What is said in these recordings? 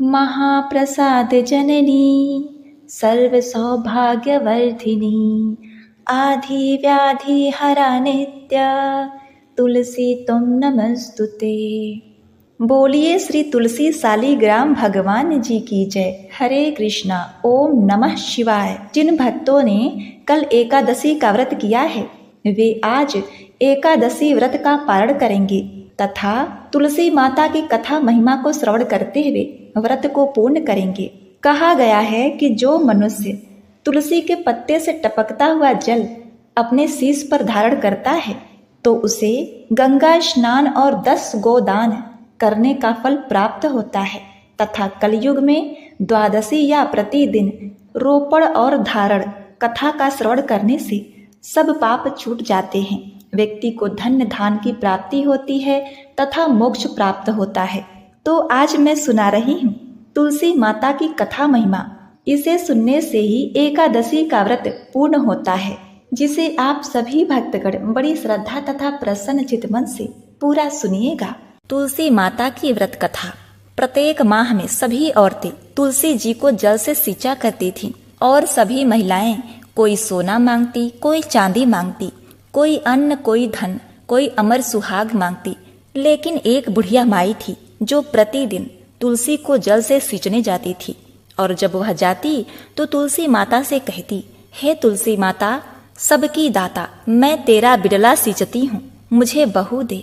महाप्रसाद जननी सर्व सौभाग्यवर्धिनी आधि व्याधि हरा नित्य तुलसी तुम नमस्तुते। बोलिए श्री तुलसी सालीग्राम भगवान जी की जय। हरे कृष्णा। ओम नमः शिवाय। जिन भक्तों ने कल एकादशी का व्रत किया है वे आज एकादशी व्रत का पारण करेंगे तथा तुलसी माता की कथा महिमा को श्रवण करते हुए व्रत को पूर्ण करेंगे। कहा गया है कि जो मनुष्य तुलसी के पत्ते से टपकता हुआ जल अपने शीश पर धारण करता है तो उसे गंगा स्नान और 10 गोदान करने का फल प्राप्त होता है तथा कलयुग में द्वादशी या प्रतिदिन रोपण और धारण कथा का श्रवण करने से सब पाप छूट जाते हैं। व्यक्ति को धन्य धान की प्राप्ति होती है तथा मोक्ष प्राप्त होता है। तो आज मैं सुना रही हूँ तुलसी माता की कथा महिमा। इसे सुनने से ही एकादशी का व्रत पूर्ण होता है, जिसे आप सभी भक्तगण बड़ी श्रद्धा तथा प्रसन्न चित्त मन से पूरा सुनिएगा। तुलसी माता की व्रत कथा। प्रत्येक माह में सभी औरतें तुलसी जी को जल से सींचा करती थीं और सभी महिलाएं कोई सोना मांगती, कोई चांदी मांगती, कोई अन्न, कोई धन, कोई अमर सुहाग मांगती। लेकिन एक बुढ़िया माई थी जो प्रतिदिन तुलसी को जल से सींचने जाती थी और जब वह जाती तो तुलसी माता से कहती, हे तुलसी माता सबकी दाता, मैं तेरा बिरला सींचती हूँ, मुझे बहू दे,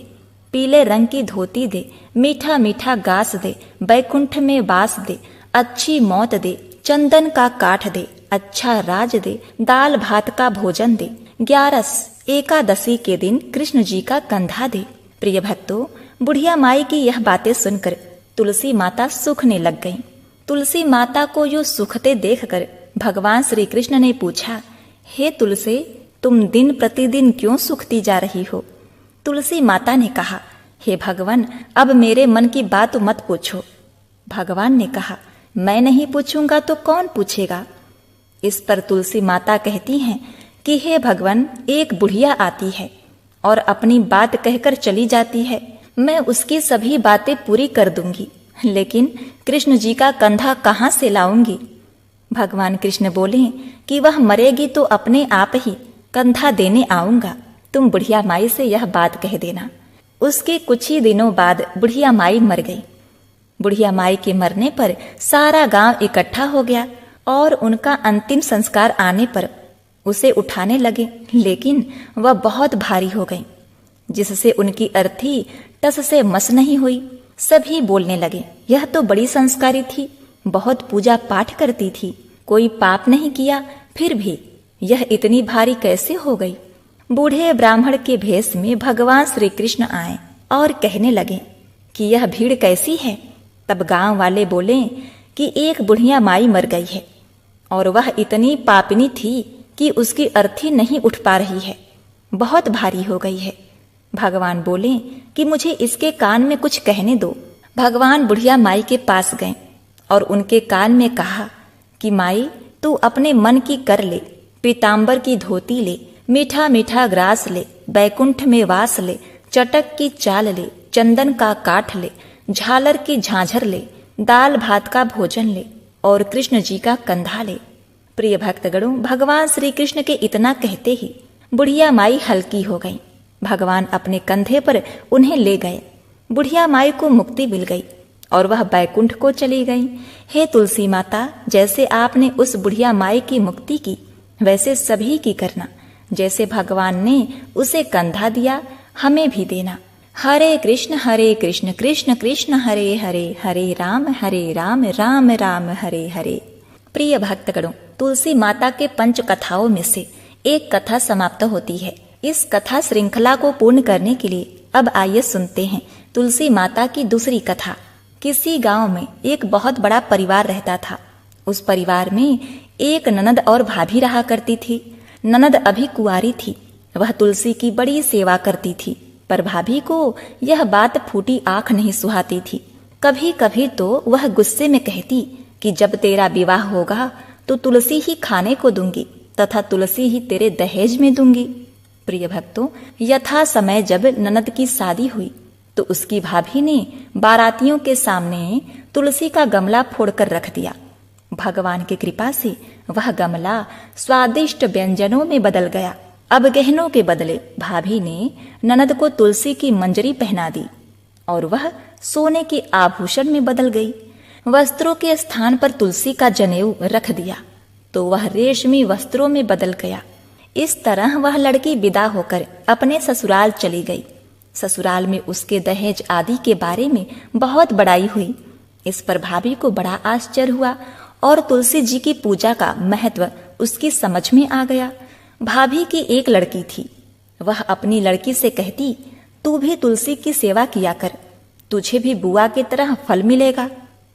पीले रंग की धोती दे, मीठा मीठा गास दे, बैकुंठ में वास दे, अच्छी मौत दे, चंदन का काठ दे, अच्छा राज दे, दाल भात का भोजन दे, 11 एकादशी के दिन कृष्ण जी का कंधा दे। प्रिय भक्तों, बुढ़िया माई की यह बातें सुनकर तुलसी माता सूखने लग गईं। तुलसी माता को यूं सूखते देखकर भगवान श्री कृष्ण ने पूछा, हे तुलसी, तुम दिन प्रतिदिन क्यों सूखती जा रही हो? तुलसी माता ने कहा, हे भगवान, अब मेरे मन की बात मत पूछो। भगवान ने कहा, मैं नहीं पूछूंगा तो कौन पूछेगा? इस पर तुलसी माता कहती हैं कि हे भगवान, एक बुढ़िया आती है और अपनी बात कहकर चली जाती है, मैं उसकी सभी बातें पूरी कर दूंगी, लेकिन कृष्ण जी का कंधा कहाँ से लाऊंगी? भगवान कृष्ण बोले कि वह मरेगी तो अपने आप ही कंधा देने आऊंगा, तुम बुढ़िया माई से यह बात कह देना। उसके कुछ ही दिनों बाद बुढ़िया माई मर गई। बुढ़िया माई के मरने पर सारा गांव इकट्ठा हो गया और उनका अंतिम संस्कार आने पर उसे उठाने लगे, लेकिन वह बहुत भारी हो गई, जिससे उनकी अर्थी टस से मस नहीं हुई। सभी बोलने लगे, यह तो बड़ी संस्कारी थी, बहुत पूजा पाठ करती थी, कोई पाप नहीं किया, फिर भी यह इतनी भारी कैसे हो गई? बूढ़े ब्राह्मण के भेष में भगवान श्री कृष्ण आए और कहने लगे कि यह भीड़ कैसी है? तब गांव वाले बोले कि एक बुढ़िया माई मर गई है और वह इतनी पापिनी थी कि उसकी अर्थी नहीं उठ पा रही है, बहुत भारी हो गई है। भगवान बोले कि मुझे इसके कान में कुछ कहने दो। भगवान बुढ़िया माई के पास गए और उनके कान में कहा कि माई, तू अपने मन की कर ले, पीताम्बर की धोती ले, मीठा मीठा ग्रास ले, बैकुंठ में वास ले, चटक की चाल ले, चंदन का काठ ले, झालर की झांझर ले, दाल भात का भोजन ले और कृष्ण जी का कंधा ले। प्रिय भक्तगणों, भगवान श्री कृष्ण के इतना कहते ही बुढ़िया माई हल्की हो गई। भगवान अपने कंधे पर उन्हें ले गए। बुढ़िया माई को मुक्ति मिल गई और वह बैकुंठ को चली गई। हे तुलसी माता, जैसे आपने उस बुढ़िया माई की मुक्ति की, वैसे सभी की करना। जैसे भगवान ने उसे कंधा दिया, हमें भी देना। हरे कृष्ण कृष्ण कृष्ण हरे हरे, हरे राम राम राम हरे हरे। प्रिय भक्तगणों, तुलसी माता के पंच कथाओं में से एक कथा समाप्त होती है। इस कथा श्रृंखला को पूर्ण करने के लिए अब आइए सुनते हैं तुलसी माता की दूसरी कथा। किसी गांव में एक बहुत बड़ा परिवार रहता था। उस परिवार में एक ननद और भाभी रहा करती थी। ननद अभी कुंवारी थी। वह तुलसी की बड़ी सेवा करती थी, पर भाभी को यह बात फूटी आंख नहीं सुहाती थी। कभी कभी तो वह गुस्से में कहती कि जब तेरा विवाह होगा तो तुलसी ही खाने को दूंगी तथा तुलसी ही तेरे दहेज में दूंगी। प्रिय भक्तों, यथा समय जब ननद की शादी हुई तो उसकी भाभी ने बारातियों के सामने तुलसी का गमला फोड़कर रख दिया। भगवान की कृपा से वह गमला स्वादिष्ट व्यंजनों में बदल गया। अब गहनों के बदले भाभी ने ननद को तुलसी की मंजरी पहना दी और वह सोने के आभूषण में बदल गई। वस्त्रों के स्थान पर तुलसी का जनेऊ रख दिया तो वह रेशमी वस्त्रों में बदल गया। इस तरह वह लड़की विदा होकर अपने ससुराल चली गई। ससुराल में उसके दहेज आदि के बारे में बहुत बड़ाई हुई। इस पर भाभी को बड़ा आश्चर्य हुआ और तुलसी जी की पूजा का महत्व उसकी समझ में आ गया। भाभी की एक लड़की थी। वह अपनी लड़की से कहती, तू भी तुलसी की सेवा किया कर, तुझे भी बुआ की तरह फल मिलेगा।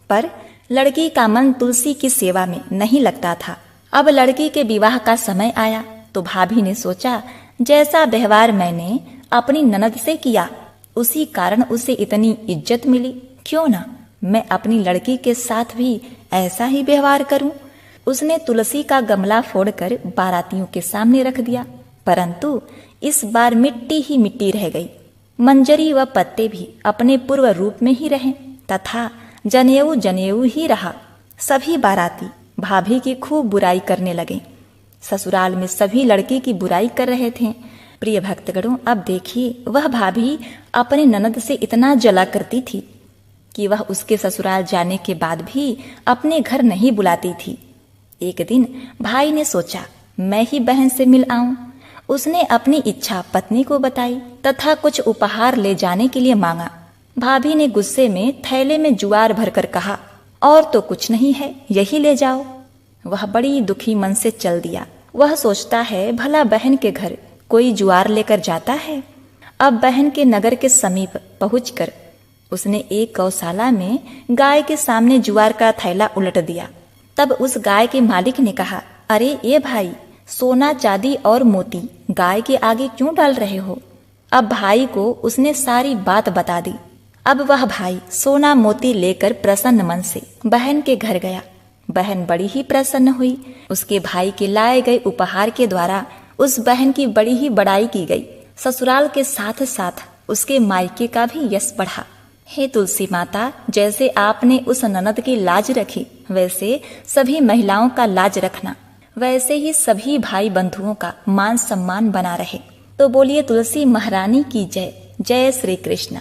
पर लड़की का मन तुलसी की सेवा में नहीं लगता था। अब लड़की के विवाह का समय आया तो भाभी ने सोचा, जैसा व्यवहार मैंने अपनी ननद से किया उसी कारण उसे इतनी इज्जत मिली, क्यों ना मैं अपनी लड़की के साथ भी ऐसा ही व्यवहार करूं। उसने तुलसी का गमला फोड़कर बारातियों के सामने रख दिया, परंतु इस बार मिट्टी ही मिट्टी रह गई। मंजरी व पत्ते भी अपने पूर्व रूप में ही रहे तथा जनेऊ जनेऊ ही रहा। सभी बाराती भाभी की खूब बुराई करने लगे। ससुराल में सभी लड़की की बुराई कर रहे थे। प्रिय भक्तगणों, अब देखिए, वह भाभी अपने ननद से इतना जला करती थी कि वह उसके ससुराल जाने के बाद भी अपने घर नहीं बुलाती थी। एक दिन भाई ने सोचा, मैं ही बहन से मिल आऊं। उसने अपनी इच्छा पत्नी को बताई तथा कुछ उपहार ले जाने के लिए मांगा। भाभी ने गुस्से में थैले में जुआर भरकर कहा, और तो कुछ नहीं है, यही ले जाओ। वह बड़ी दुखी मन से चल दिया। वह सोचता है, भला बहन के घर कोई जुआर लेकर जाता है। अब बहन के नगर के समीप पहुंचकर उसने एक गौशाला में गाय के सामने जुआर का थैला उलट दिया। तब उस गाय के मालिक ने कहा, अरे ये भाई, सोना चांदी और मोती गाय के आगे क्यों डाल रहे हो। अब भाई को उसने सारी बात बता दी। अब वह भाई सोना मोती लेकर प्रसन्न मन से बहन के घर गया। बहन बड़ी ही प्रसन्न हुई। उसके भाई के लाए गए उपहार के द्वारा उस बहन की बड़ी ही बड़ाई की गई। ससुराल के साथ साथ उसके मायके का भी यश बढ़ा। हे तुलसी माता, जैसे आपने उस ननद की लाज रखी, वैसे सभी महिलाओं का लाज रखना, वैसे ही सभी भाई बंधुओं का मान सम्मान बना रहे। तो बोलिए तुलसी महारानी की जय। जय श्री कृष्ण।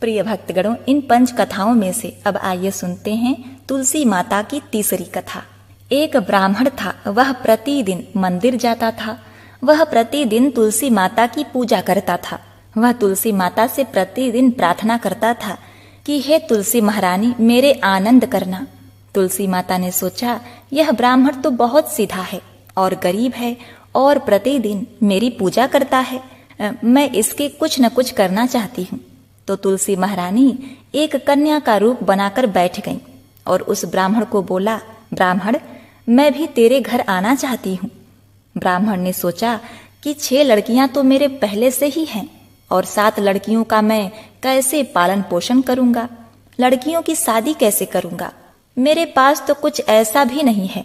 प्रिय भक्तगणों, इन पंच कथाओं में से अब आइए सुनते हैं तुलसी माता की तीसरी कथा। एक ब्राह्मण था, वह प्रतिदिन मंदिर जाता था। वह प्रतिदिन तुलसी माता की पूजा करता था। वह तुलसी माता से प्रतिदिन प्रार्थना करता था कि हे तुलसी महारानी, मेरे आनंद करना। तुलसी माता ने सोचा, यह ब्राह्मण तो बहुत सीधा है और गरीब है और प्रतिदिन मेरी पूजा करता है, मैं इसके कुछ न कुछ करना चाहती हूँ। तो तुलसी महारानी एक कन्या का रूप बनाकर बैठ गईं और उस ब्राह्मण को बोला, ब्राह्मण, मैं भी तेरे घर आना चाहती हूँ। ब्राह्मण ने सोचा कि 6 लड़कियां तो मेरे पहले से ही हैं और 7 लड़कियों का मैं कैसे पालन पोषण करूंगा, लड़कियों की शादी कैसे करूंगा, मेरे पास तो कुछ ऐसा भी नहीं है।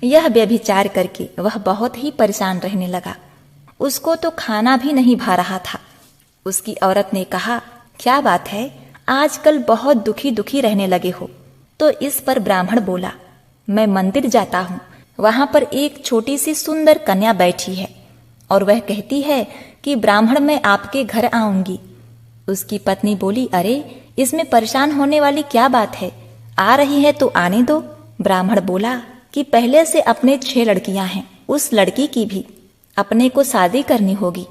यह व्यभिचार करके वह बहुत ही परेशान रहने लगा। उसको तो खाना भी नहीं भा रहा था। उसकी औरत ने कहा, क्या बात है, आजकल बहुत दुखी दुखी रहने लगे हो। तो इस पर ब्राह्मण बोला, मैं मंदिर जाता हूँ, वहां पर एक छोटी सी सुंदर कन्या बैठी है और वह कहती है कि ब्राह्मण, मैं आपके घर आऊंगी। उसकी पत्नी बोली, अरे इसमें परेशान होने वाली क्या बात है, आ रही है तो आने दो। ब्राह्मण बोला कि पहले से अपने 6 लड़कियां हैं, उस लड़की की भी अपने को शादी करनी होगी।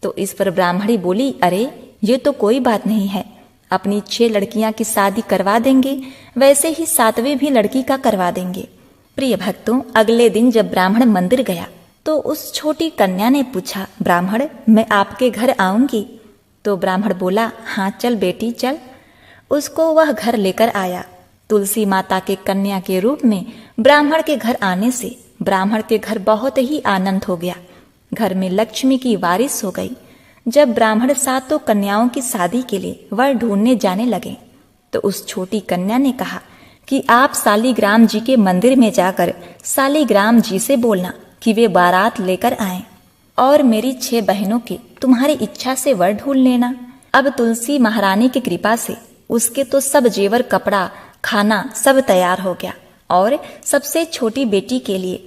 तो इस पर ब्राह्मणी बोली, अरे ये तो कोई बात नहीं है, अपनी 6 लड़कियां की शादी करवा देंगे, वैसे ही 7वीं भी लड़की का करवा देंगे। प्रिय भक्तों, अगले दिन जब ब्राह्मण मंदिर गया तो उस छोटी कन्या ने पूछा, ब्राह्मण, मैं आपके घर आऊंगी। तो ब्राह्मण बोला, हाँ चल बेटी चल। उसको वह घर लेकर आया। तुलसी माता के कन्या के रूप में ब्राह्मण के घर आने से ब्राह्मण के घर बहुत ही आनंद हो गया। घर में लक्ष्मी की बारिश हो गई। जब ब्राह्मण 7 कन्याओं की शादी के लिए वर ढूंढने जाने लगे तो उस छोटी कन्या ने कहा कि आप शालिग्राम जी के मंदिर में जाकर शालिग्राम जी से बोलना कि वे बारात लेकर आएं और मेरी 6 बहनों की तुम्हारी इच्छा से वर ढूंढ लेना। अब तुलसी महारानी की कृपा से उसके तो सब जेवर कपड़ा खाना सब तैयार हो गया और सबसे छोटी बेटी के लिए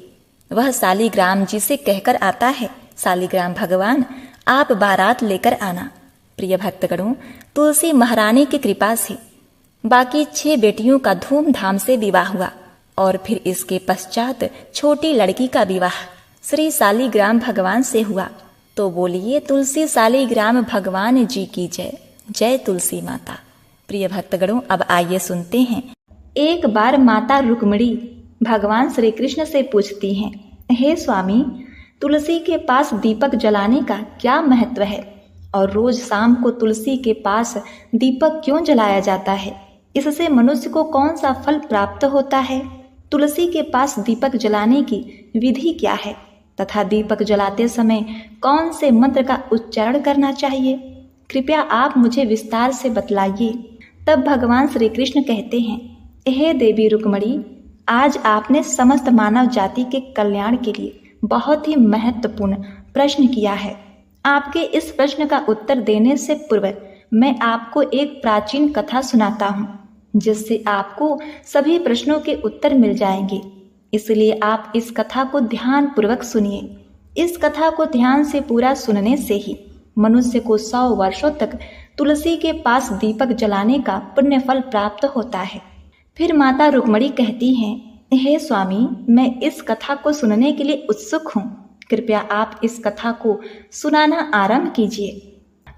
वह शालिग्राम जी से कहकर आता है, शालिग्राम भगवान आप बारात लेकर आना। प्रिय भक्तगणों, तुलसी महारानी की कृपा से बाकी 6 बेटियों का धूमधाम से विवाह हुआ और फिर इसके पश्चात छोटी लड़की का विवाह श्री शालिग्राम भगवान से हुआ। तो बोलिए तुलसी शालिग्राम भगवान जी की जय। जय तुलसी माता। प्रिय भक्तगणों, अब आइए सुनते हैं। एक बार माता रुक्मिणी भगवान श्री कृष्ण से पूछती हैं, हे स्वामी, तुलसी के पास दीपक जलाने का क्या महत्व है और रोज शाम को तुलसी के पास दीपक क्यों जलाया जाता है? इससे मनुष्य को कौन सा फल प्राप्त होता है? तुलसी के पास दीपक जलाने की विधि क्या है तथा दीपक जलाते समय कौन से मंत्र का उच्चारण करना चाहिए? कृपया आप मुझे विस्तार से बतलाइए। तब भगवान श्री कृष्ण कहते हैं, हे देवी रुक्मिणी, आज आपने समस्त मानव जाति के कल्याण के लिए बहुत ही महत्वपूर्ण प्रश्न किया है। आपके इस प्रश्न का उत्तर देने से पूर्व मैं आपको एक प्राचीन कथा सुनाता हूँ, जिससे आपको सभी प्रश्नों के उत्तर मिल जाएंगे। इसलिए आप इस कथा को ध्यान पूर्वक सुनिए। इस कथा को ध्यान से पूरा सुनने से ही मनुष्य को 100 वर्षों तक तुलसी के पास दीपक जलाने का पुण्य फल प्राप्त होता है। फिर माता रुक्मिणी कहती हैं, हे स्वामी, मैं इस कथा को सुनने के लिए उत्सुक हूँ। कृपया आप इस कथा को सुनाना आरंभ कीजिए।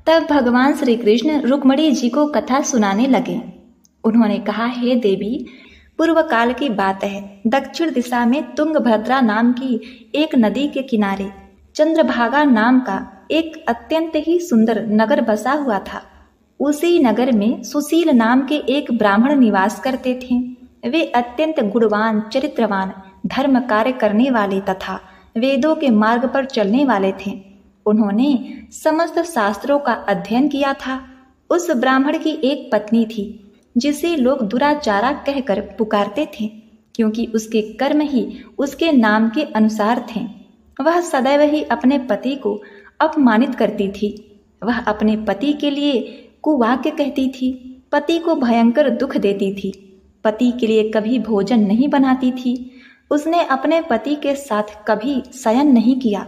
तब भगवान श्री कृष्ण रुक्मिणी जी को कथा सुनाने लगे। उन्होंने कहा, हे देवी, पूर्व काल की बात है। दक्षिण दिशा में तुंगभद्रा नाम की एक नदी के किनारे चंद्रभागा नाम का एक अत्यंत ही सुंदर नगर बसा हुआ था। उसी नगर में सुशील नाम के एक ब्राह्मण निवास करते थे। वे अत्यंत गुणवान, चरित्रवान, धर्म कार्य करने वाले तथा वेदों के मार्ग पर चलने वाले थे। उन्होंने समस्त शास्त्रों का अध्ययन किया था। उस ब्राह्मण की एक पत्नी थी जिसे लोग दुराचारा कहकर पुकारते थे, क्योंकि उसके कर्म ही उसके नाम के अनुसार थे। वह सदैव ही अपने पति को अपमानित करती थी। वह अपने पति के लिए कुवाक्य कहती थी, पति को भयंकर दुख देती थी, पति के लिए कभी भोजन नहीं बनाती थी। उसने अपने पति के साथ कभी शयन नहीं किया,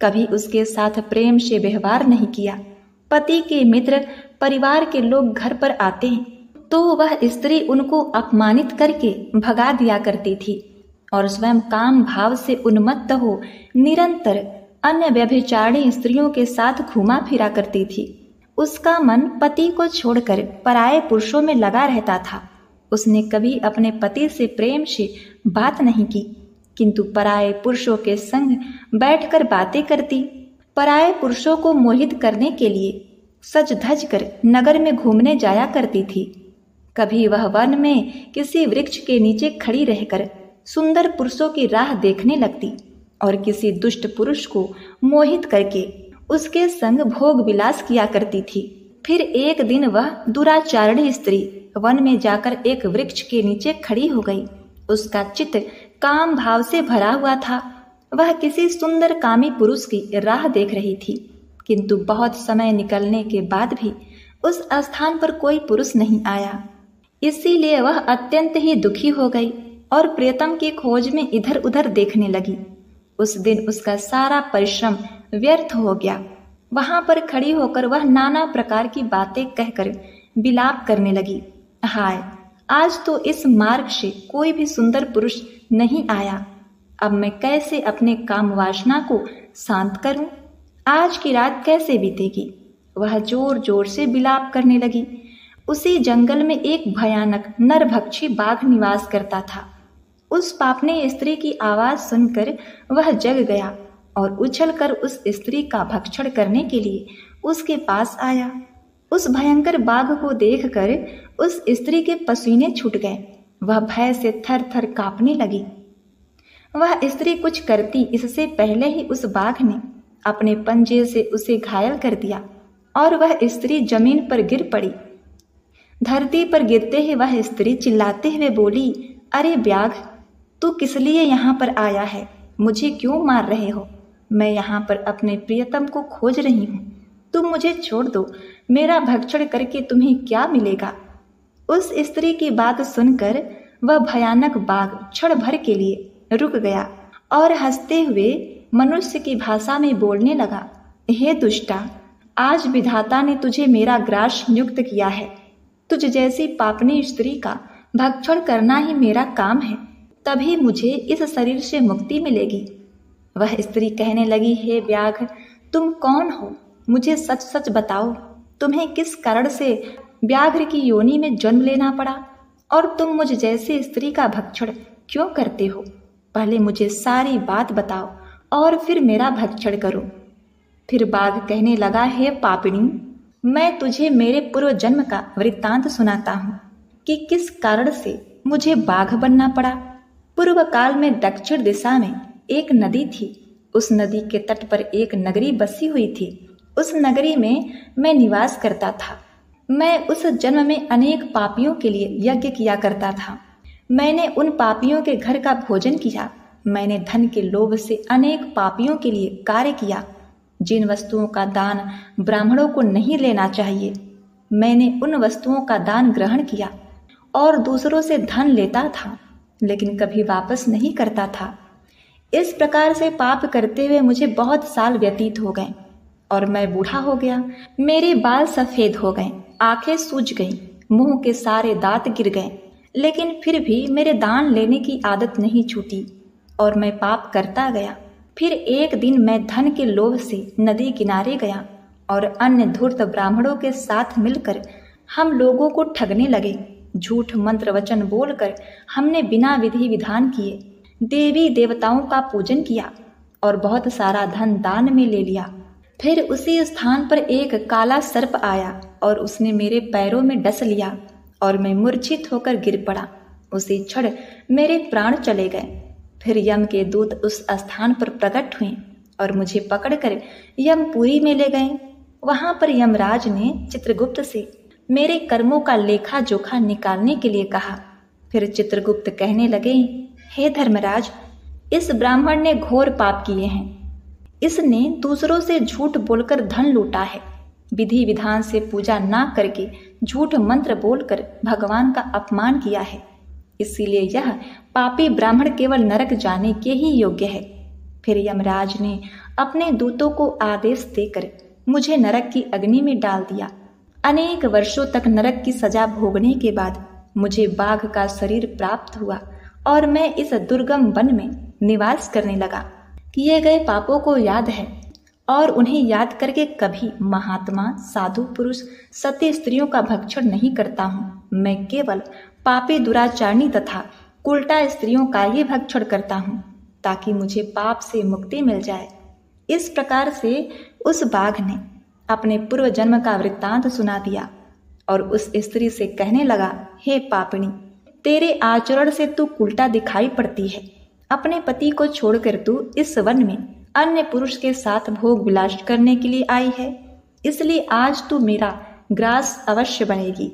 कभी उसके साथ प्रेम से व्यवहार नहीं किया। पति के मित्र, परिवार के लोग घर पर आते तो वह स्त्री उनको अपमानित करके भगा दिया करती थी और स्वयं काम भाव से उन्मत्त हो निरंतर अन्य व्यभिचारिणी स्त्रियों के साथ घूमा फिरा करती थी। उसका मन पति को छोड़कर पराये पुरुषों में लगा रहता था। उसने कभी अपने पति से प्रेम से बात नहीं की, किंतु पराये पुरुषों के संग बैठकर बातें करती। पराये पुरुषों को मोहित करने के लिए सज धज कर नगर में घूमने जाया करती थी। कभी वह वन में किसी वृक्ष के नीचे खड़ी रहकर सुंदर पुरुषों की राह देखने लगती और किसी दुष्ट पुरुष को मोहित करके उसके संग भोग विलास किया करती थी। फिर एक दिन वह दुराचारिणी स्त्री वन में जाकर एक वृक्ष के नीचे खड़ी हो गई। उसका चित्त काम भाव से भरा हुआ था। वह किसी सुंदर कामी पुरुष की राह देख रही थी, किंतु बहुत समय निकलने के बाद भी उस स्थान पर कोई पुरुष नहीं आया। इसीलिए वह अत्यंत ही दुखी हो गई और प्रियतम की खोज में इधर उधर देखने लगी। उस दिन उसका सारा परिश्रम व्यर्थ हो गया। वहां पर खड़ी होकर वह नाना प्रकार की बातें कहकर विलाप करने लगी। हाय, आज तो इस मार्ग से कोई भी सुंदर पुरुष नहीं आया। अब मैं कैसे अपने काम वासना को शांत करूं? आज की रात कैसे बीतेगी? वह जोर जोर से विलाप करने लगी। उसी जंगल में एक भयानक नरभक्षी बाघ निवास करता था। उस पापनी स्त्री की आवाज सुनकर वह जग गया और उछलकर उस स्त्री का भक्षण करने के लिए उसके पास आया। उस भयंकर बाघ को देखकर उस स्त्री के पसीने छूट गए। वह भय से थर थर कांपने लगी। वह स्त्री कुछ करती इससे पहले ही उस बाघ ने अपने पंजे से उसे घायल कर दिया और वह स्त्री जमीन पर गिर पड़ी। धरती पर गिरते ही वह स्त्री चिल्लाते हुए बोली, अरे व्याघ, तू किस लिए यहाँ पर आया है? मुझे क्यों मार रहे हो? मैं यहाँ पर अपने प्रियतम को खोज रही हूँ। तुम मुझे छोड़ दो। मेरा भक्षण करके तुम्हें क्या मिलेगा? उस स्त्री की बात सुनकर वह भयानक बाघ क्षण भर के लिए रुक गया और हंसते हुए मनुष्य की भाषा में बोलने लगा, हे दुष्टा, आज विधाता ने तुझे मेरा ग्रास नियुक्त किया है। तुझ जैसी पापनी स्त्री का भक्षण करना ही मेरा काम है, तभी मुझे इस शरीर से मुक्ति मिलेगी। वह स्त्री कहने लगी, हे व्याघ, तुम कौन हो? मुझे सच सच बताओ, तुम्हें किस कारण से व्याघ्र की योनि में जन्म लेना पड़ा और तुम मुझ जैसी स्त्री का भक्षण क्यों करते हो? पहले मुझे सारी बात बताओ और फिर मेरा भक्षण करो। फिर बाघ कहने लगा, हे पापिणी, मैं तुझे मेरे पूर्व जन्म का वृत्तांत सुनाता हूँ कि किस कारण से मुझे बाघ बनना पड़ा। पूर्व काल में दक्षिण दिशा में एक नदी थी। उस नदी के तट पर एक नगरी बसी हुई थी। उस नगरी में मैं निवास करता था। मैं उस जन्म में अनेक पापियों के लिए यज्ञ किया करता था। मैंने उन पापियों के घर का भोजन किया। मैंने धन के लोभ से अनेक पापियों के लिए कार्य किया। जिन वस्तुओं का दान ब्राह्मणों को नहीं लेना चाहिए, मैंने उन वस्तुओं का दान ग्रहण किया और दूसरों से धन लेता था, लेकिन कभी वापस नहीं करता था। इस प्रकार से पाप करते हुए मुझे बहुत साल व्यतीत हो गए और मैं बूढ़ा हो गया। मेरे बाल सफेद हो गए, आंखें सूज गईं, मुंह के सारे दांत गिर गए, लेकिन फिर भी मेरे दान लेने की आदत नहीं छूटी और मैं पाप करता गया। फिर एक दिन मैं धन के लोभ से नदी किनारे गया और अन्य धूर्त ब्राह्मणों के साथ मिलकर हम लोगों को ठगने लगे। झूठ मंत्र वचन बोलकर हमने बिना विधि विधान किए देवी देवताओं का पूजन किया और बहुत सारा धन दान में ले लिया। फिर उसी स्थान पर एक काला सर्प आया और उसने मेरे पैरों में डस लिया और मैं मूर्छित होकर गिर पड़ा। उसी क्षण मेरे प्राण चले गए। फिर यम के दूत उस स्थान पर प्रकट हुए और मुझे पकड़कर यमपुरी में ले गए। वहां पर यमराज ने चित्रगुप्त से मेरे कर्मों का लेखा जोखा निकालने के लिए कहा। फिर चित्रगुप्त कहने लगे, हे धर्मराज, इस ब्राह्मण ने घोर पाप किए हैं। इसने दूसरों से झूठ बोलकर धन लूटा है। विधि विधान से पूजा ना करके झूठ मंत्र बोलकर भगवान का अपमान किया है। इसीलिए यह पापी ब्राह्मण केवल नरक जाने के ही योग्य है। फिर यमराज ने अपने दूतों को आदेश देकर मुझे नरक की अग्नि में डाल दिया। अनेक वर्षों तक नरक की सजा भोगने के बाद मुझे बाघ का शरीर प्राप्त हुआ और मैं इस दुर्गम वन में निवास करने लगा। किए गए पापों को याद है और उन्हें याद करके कभी महात्मा, साधु पुरुष, सती स्त्रियों का भक्षण नहीं करता हूँ। मैं केवल पापी, दुराचारणी तथा उल्टा स्त्रियों का ही भक्षण करता हूँ ताकि मुझे पाप से मुक्ति मिल जाए। इस प्रकार से उस बाघ ने अपने पूर्व जन्म का वृत्तांत सुना दिया और उस स्त्री से कहने लगा, हे पापिणी, तेरे आचरण से तू उल्टा दिखाई पड़ती है। अपने पति को छोड़कर तू इस वन में अन्य पुरुष के साथ भोग विलास करने के लिए आई है, इसलिए आज तू मेरा ग्रास अवश्य बनेगी।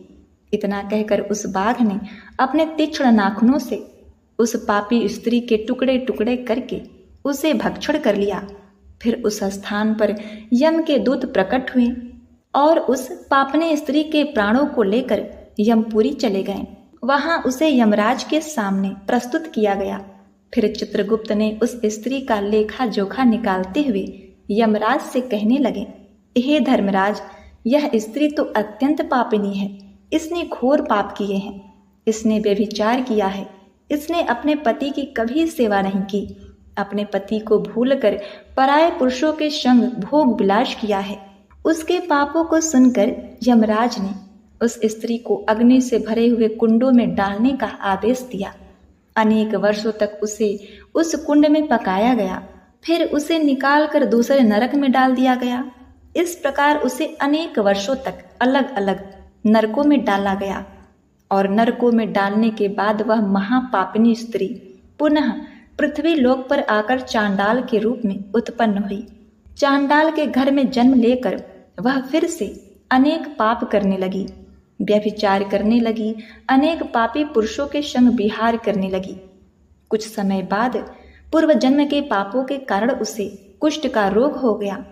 इतना कहकर उस बाघ ने अपने तीक्ष्ण नाखूनों से उस पापी स्त्री के टुकड़े टुकड़े करके उसे भक्षण कर लिया। फिर उस स्थान पर यम के दूत प्रकट हुए और उस पापने स्त्री के प्राणों को लेकर यमपुरी चले गए। वहां उसे यमराज के सामने प्रस्तुत किया गया। फिर चित्रगुप्त ने उस स्त्री का लेखा जोखा निकालते हुए यमराज से कहने लगे, हे धर्मराज, यह स्त्री तो अत्यंत पापिनी है। इसने घोर पाप किए हैं। इसने व्यभिचार किया है। इसने अपने पति की कभी सेवा नहीं की। अपने पति को भूलकर पराये पुरुषों के संग भोग विलास किया है। उसके पापों को सुनकर यमराज ने उस स्त्री को अग्नि से भरे हुए कुंडों में डालने का आदेश दिया। अनेक वर्षों तक उसे उस कुंड में पकाया गया। फिर उसे निकालकर दूसरे नरक में डाल दिया गया। इस प्रकार उसे अनेक वर्षों तक अलग अलग नरकों में डाला गया और नरकों में डालने के बाद वह महापापिनी स्त्री पुनः पृथ्वी लोक पर आकर चांडाल के रूप में उत्पन्न हुई। चांडाल के घर में जन्म लेकर वह फिर से अनेक पाप करने लगी, व्यभिचार करने लगी, अनेक पापी पुरुषों के संग विहार करने लगी। कुछ समय बाद पूर्व जन्म के पापों के कारण उसे कुष्ठ का रोग हो गया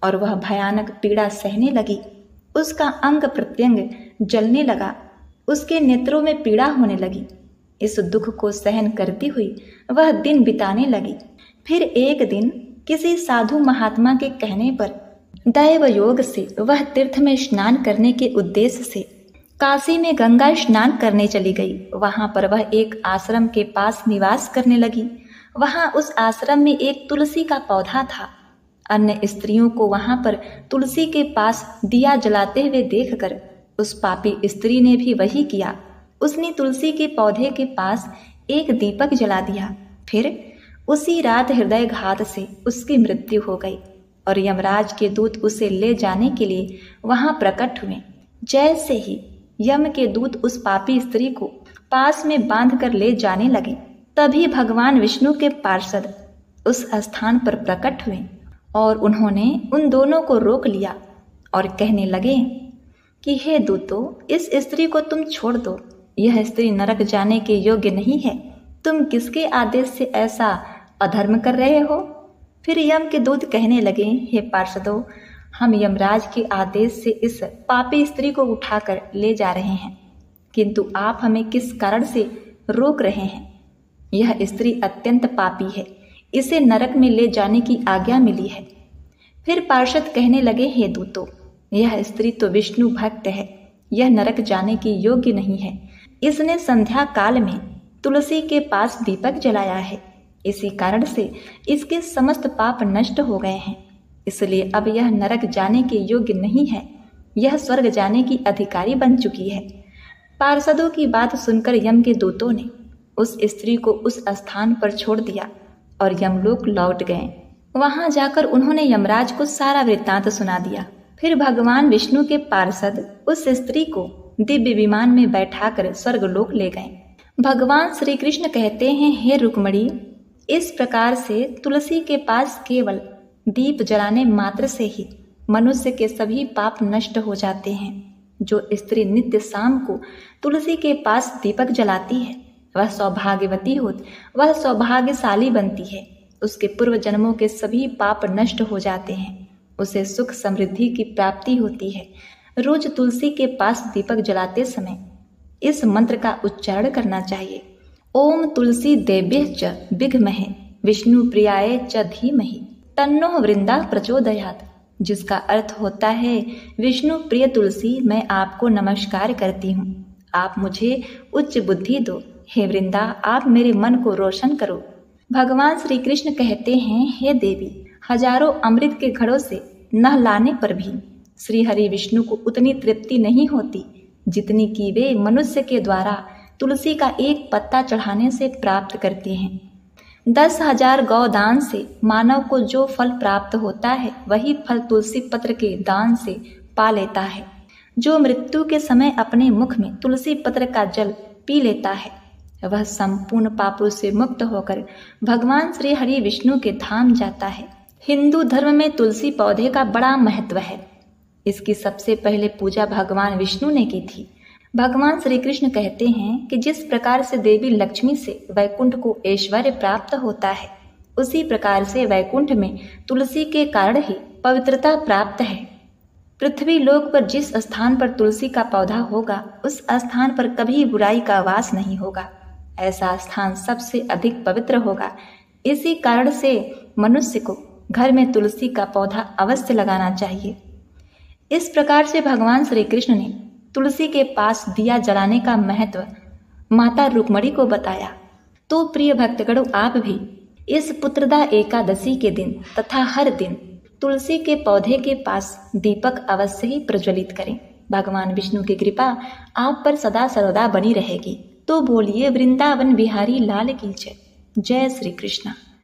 और वह भयानक पीड़ा सहने लगी। उसका अंग प्रत्यंग जलने लगा। उसके नेत्रों में पीड़ा होने लगी। इस दुख को सहन करती हुई वह दिन बिताने लगी। फिर एक दिन किसी साधु महात्मा के कहने पर दैव योग से वह तीर्थ में स्नान करने के उद्देश्य से काशी में गंगा स्नान करने चली गई। वहां पर वह एक आश्रम के पास निवास करने लगी। वहां उस आश्रम में एक तुलसी का पौधा था। अन्य स्त्रियों को वहां पर तुलसी के पास दिया जलाते हुए देखकर उस पापी स्त्री ने भी वही किया। उसने तुलसी के पौधे के पास एक दीपक जला दिया। फिर उसी रात हृदयघात से उसकी मृत्यु हो गई और यमराज के दूत उसे ले जाने के लिए वहां प्रकट हुए। जैसे ही यम के दूत उस पापी स्त्री को पास में बांध कर ले जाने लगे, तभी भगवान विष्णु के पार्षद उस स्थान पर प्रकट हुए और उन्होंने उन दोनों को रोक लिया और कहने लगे कि हे दूतों, इस स्त्री को तुम छोड़ दो। यह स्त्री नरक जाने के योग्य नहीं है। तुम किसके आदेश से ऐसा अधर्म कर रहे हो? फिर यम के दूत कहने लगे, हे पार्षदों, हम यमराज के आदेश से इस पापी स्त्री को उठाकर ले जा रहे हैं, किंतु आप हमें किस कारण से रोक रहे हैं? यह स्त्री अत्यंत पापी है, इसे नरक में ले जाने की आज्ञा मिली है। फिर पार्षद कहने लगे, हे दूतों, यह स्त्री तो विष्णु भक्त है, यह नरक जाने की योग्य नहीं है। इसने संध्या काल में तुलसी के पास दीपक जलाया है, इसी कारण से इसके समस्त पाप नष्ट हो गए हैं, इसलिए अब यह नरक जाने के योग्य नहीं है, यह स्वर्ग जाने की अधिकारी बन चुकी है। पार्षदों की बात सुनकर यम के दूतों ने उस स्त्री को उस स्थान पर छोड़ दिया और यमलोक लौट गए। वहां जाकर उन्होंने यमराज को सारा वृत्तांत सुना दिया। फिर भगवान विष्णु के पार्षद उस स्त्री को दिव्य विमान में बैठाकर स्वर्गलोक ले गए। भगवान श्री कृष्ण कहते हैं, हे रुक्मणी, इस प्रकार से तुलसी के पास केवल दीप जलाने मात्र से ही मनुष्य के सभी पाप नष्ट हो जाते हैं। जो स्त्री नित्य शाम को तुलसी के पास दीपक जलाती है वह सौभाग्यवती वह सौभाग्यशाली बनती है। उसके पूर्व जन्मों के सभी पाप नष्ट हो जाते हैं, उसे सुख समृद्धि की प्राप्ति होती है। रोज तुलसी के पास दीपक जलाते समय इस मंत्र का उच्चारण करना चाहिए, ओम तुलसी देव्य च विघ्महे विष्णु प्रियाय च धीमहि तन्नो वृंदा प्रचोदयात्, जिसका अर्थ होता है, विष्णु प्रिय तुलसी, मैं आपको नमस्कार करती हूँ, आप मुझे उच्च बुद्धि दो। हे वृंदा, आप मेरे मन को रोशन करो। भगवान श्री कृष्ण कहते हैं, हे देवी, हजारों अमृत के घड़ों से नहलाने पर भी श्री हरि विष्णु को उतनी तृप्ति नहीं होती जितनी कि वे मनुष्य के द्वारा तुलसी का एक पत्ता चढ़ाने से प्राप्त करते हैं। 10,000 गौदान से मानव को जो फल प्राप्त होता है वही फल तुलसी पत्र के दान से पा लेता है। जो मृत्यु के समय अपने मुख में तुलसी पत्र का जल पी लेता है वह संपूर्ण पापों से मुक्त होकर भगवान श्री हरि विष्णु के धाम जाता है। हिंदू धर्म में तुलसी पौधे का बड़ा महत्व है। इसकी सबसे पहले पूजा भगवान विष्णु ने की थी। भगवान श्री कृष्ण कहते हैं कि जिस प्रकार से देवी लक्ष्मी से वैकुंठ को ऐश्वर्य प्राप्त होता है, उसी प्रकार से वैकुंठ में तुलसी के कारण ही पवित्रता प्राप्त है। पृथ्वी लोक पर जिस स्थान पर तुलसी का पौधा होगा उस स्थान पर कभी बुराई का वास नहीं होगा। ऐसा स्थान सबसे अधिक पवित्र होगा। इसी कारण से मनुष्य को घर में तुलसी का पौधा अवश्य लगाना चाहिए। इस प्रकार से भगवान श्री कृष्ण ने तुलसी के पास दिया जलाने का महत्व माता रुक्मणी को बताया। तो प्रिय भक्तगणों, आप भी इस पुत्रदा एकादशी के दिन तथा हर दिन तुलसी के पौधे के पास दीपक अवश्य ही प्रज्वलित करें। भगवान विष्णु की कृपा आप पर सदा सर्वदा बनी रहेगी। तो बोलिए वृंदावन बिहारी लाल की जय। जय श्री कृष्ण।